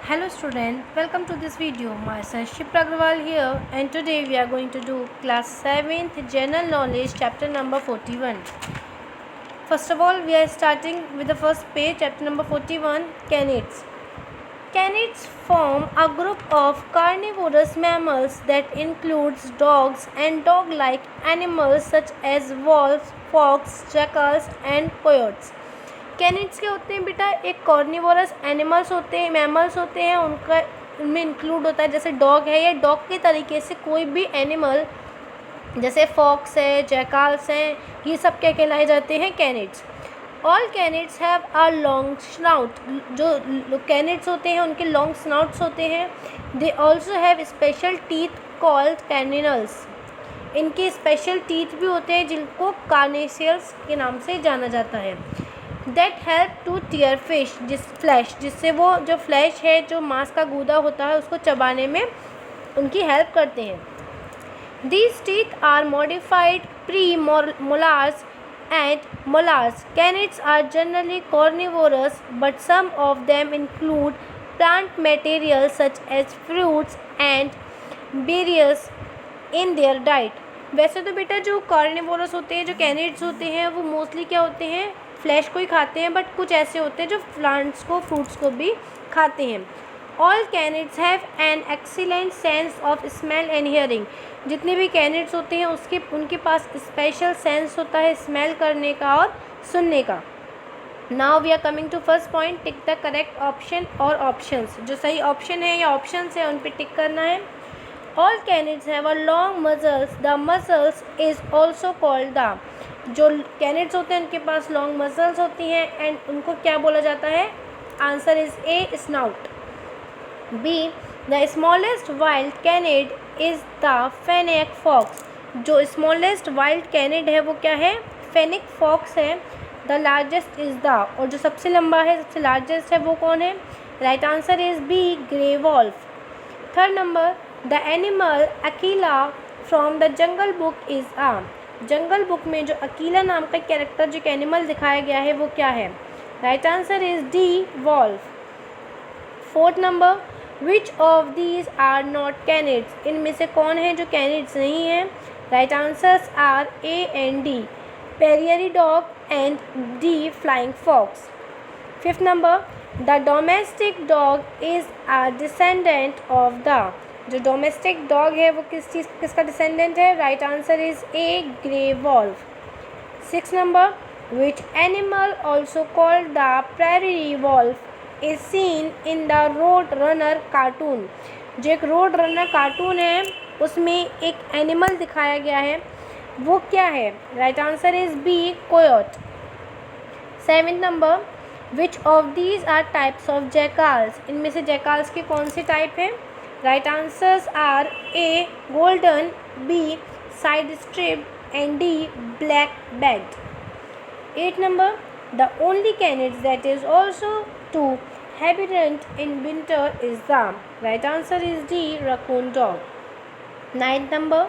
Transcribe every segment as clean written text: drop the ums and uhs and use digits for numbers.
Hello student, welcome to this video. Myself Shipra Agrawal here, and today we are going to do class 7th general knowledge chapter number 41. First of all, we are starting with the first page, chapter number 41, canids. Canids form a group of carnivorous mammals that includes dogs and dog-like animals such as wolves, fox, jackals and coyotes. Canids के होते हैं बेटा, एक carnivorous animals होते हैं, mammals होते हैं, उनका उनमें इंक्लूड होता है जैसे डॉग है या डॉग के तरीके से कोई भी एनिमल जैसे फॉक्स है, जैकाल्स हैं, ये सब क्या कहलाए जाते हैं? Canids. All canids have a long snout. जो कैनिड्स होते हैं उनके लॉन्ग स्नाउट्स होते हैं. They also have special teeth called carnassials. इनके स्पेशल टीथ भी होते हैं जिनको कार्नेशियल्स के नाम से जाना जाता है. That help to tear fish जिससे वो जो फ्लैश है, जो मांस का गूदा होता है, उसको चबाने में उनकी हेल्प करते हैं. These teeth are modified premolars and molars. Canids are generally carnivorous but some of them include plant material such as fruits and berries in their diet. वैसे तो बेटा जो कार्निवोरस होते हैं, जो कैनिड्स होते हैं, वो मोस्टली क्या होते हैं? फ्लैश को ही खाते हैं, बट कुछ ऐसे होते हैं जो प्लांट्स को, फ्रूट्स को भी खाते हैं. All canids have an excellent sense of smell and hearing. जितने भी कैनिड्स होते हैं उनके पास स्पेशल सेंस होता है स्मेल करने का और सुनने का. Now we are coming to first point. Tick the correct option और ऑप्शंस. जो सही ऑप्शन है या ऑप्शंस है उन पर टिक करना है. All canids have a long muscles. The muscles is also called the. जो कैनिड्स होते हैं उनके पास लॉन्ग मसल्स होती हैं एंड उनको क्या बोला जाता है? Answer is A, snout. B, the smallest wild canid is the fennec fox. जो स्मॉलेस्ट वाइल्ड कैनिड है वो क्या है? फेनिक फॉक्स है. The largest is the. और जो सबसे लंबा है, सबसे लार्जेस्ट है, वो कौन है? Right answer is B, grey wolf. Third number, the animal Akela from the jungle book is a. Jungle book में जो अकीला नाम का कैरेक्टर, जो एनिमल दिखाया गया है, वो क्या है? Right answer is D, wolf. Fourth number, which of these are not canids. इनमें से कौन है जो कैनिड्स नहीं है? Right answers are A and D, prairie dog and D, flying fox. Fifth number, the domestic dog is a descendant of the. जो domestic dog है वो किसका डिसेंडेंट है? Right answer is A, grey wolf. Six number, which animal also called the prairie wolf is seen in the road runner cartoon. जो एक road runner cartoon है उसमें एक एनिमल दिखाया गया है, वो क्या है? Right answer is B, coyote. Seventh number, which of these are types of jackals. इनमें से जैकाल्स के कौन से टाइप हैं? Right answers are A, golden, B, side striped and D, black backed. 8th number, the only canid that is also to habitant in winter is the. Right answer is D, raccoon dog. 9th number,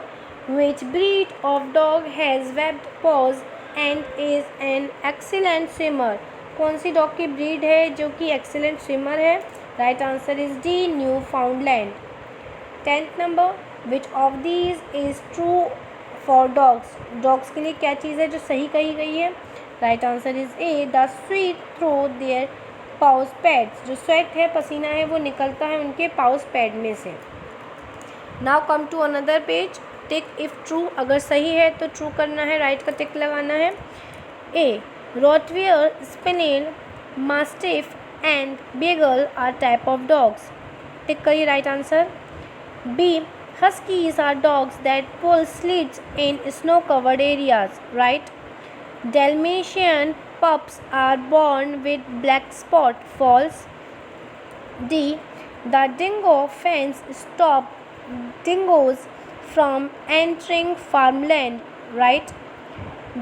which breed of dog has webbed paws and is an excellent swimmer. कौन सी dog की breed है जो कि excellent swimmer है? Right answer is D, Newfoundland. 10th number, which of these is true for dogs. Dogs के लिए क्या चीज़ है जो सही कही गई है? Right answer is A, the sweat through their paws pads. जो स्वेट है, पसीना है, वो निकलता है उनके पाउस पैड में से. Now come to another page. Tick if true. अगर सही है तो ट्रू करना है, राइट का टिक लगाना है. A, rottweiler, spaniel, mastiff and beagle are type of dogs. Tick करिए right answer. B, huskies are dogs that pull sleds in snow-covered areas, right? Dalmatian pups are born with black spot, false. D, the dingo fence stop dingoes from entering farmland, right?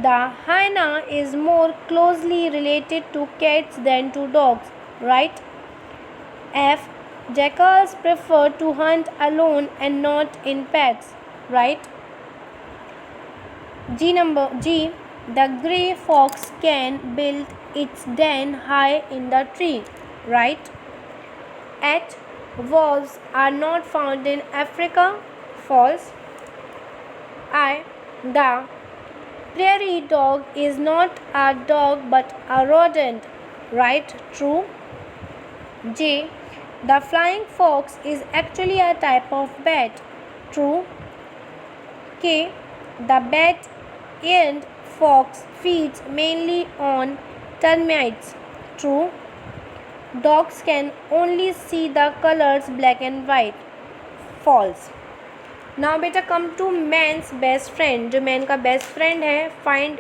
The hyena is more closely related to cats than to dogs, right? F, jackals prefer to hunt alone and not in packs, right? G, the grey fox can build its den high in the tree, right? H, wolves are not found in Africa. False. I. The prairie dog is not a dog but a rodent. Right? True. J. The flying fox is actually a type of bat. True. K. The bat-eared fox feeds mainly on termites. True. Dogs can only see the colors black and white. False. Now बेटा come to man's best friend. जो man का best friend है, find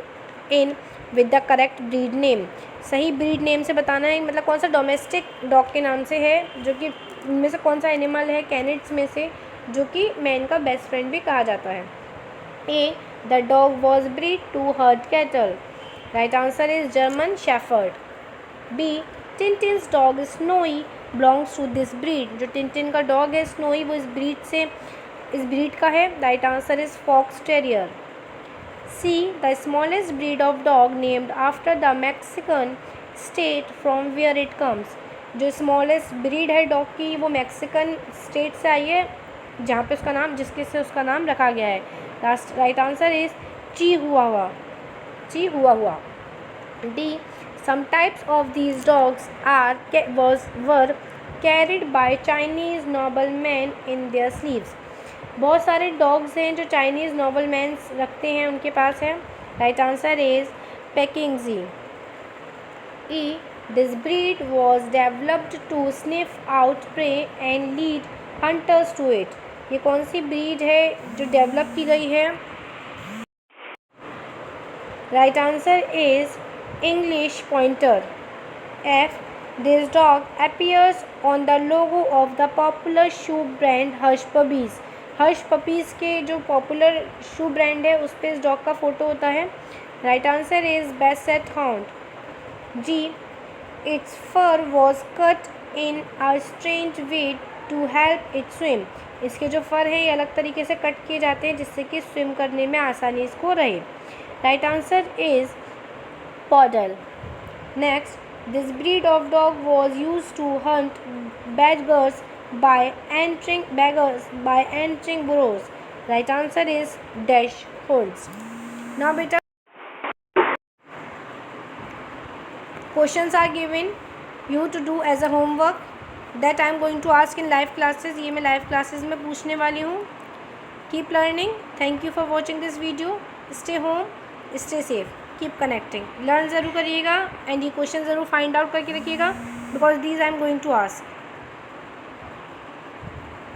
in with the correct breed name. सही breed name से बताना है, मतलब कौन सा डोमेस्टिक डॉग के नाम से है, जो कि इनमें से कौन सा एनिमल है कैनिड्स में से जो कि मैन का बेस्ट फ्रेंड भी कहा जाता है. A. The dog was breed to herd cattle. Right answer is German shepherd. B. Tintin's dog Snowy belongs to this breed. जो टिनटिन का डॉग है स्नोई, वो इस ब्रीड का है. Right answer is fox terrier. C. The smallest breed of dog named after the Mexican state from where it comes. जो smallest breed है dog की वो मैक्सिकन स्टेट से आई है, जहाँ पे जिसके से उसका नाम रखा गया है. Last right answer is Chihuahua. D. Some types of these dogs were carried by Chinese noblemen in their sleeves. बहुत सारे डॉग्स हैं जो चाइनीज़ नोबलमैन रखते हैं, उनके पास है. Right answer is Pekingese. E. This breed was developed to sniff out prey and lead hunters to it. ये कौन सी ब्रीड है जो डेवलप की गई है? Right answer is English Pointer. F. This dog appears on the logo of the popular shoe brand Hush Puppies. Hush Puppies के जो popular शू brand है उस पर इस डॉग का फ़ोटो होता है. Right answer is basset hound. G. Its fur was cut in a strange way to help it swim. इसके जो फर हैं ये अलग तरीके से कट किए जाते हैं जिससे कि स्विम करने में आसानी इसको रहे. Right answer is Poodle. Next, this breed of dog was used to hunt beggars by entering burrows. Right answer is dash holes. Now, beta, questions are given you to do as a homework that I am going to ask in live classes. ये मैं live classes में पूछने वाली हूँ. Keep learning. Thank you for watching this video. Stay home. Stay safe. Keep connecting. Learn ज़रूर करिएगा and ये question ज़रूर फाइंड आउट करके रखिएगा because these I am going to ask.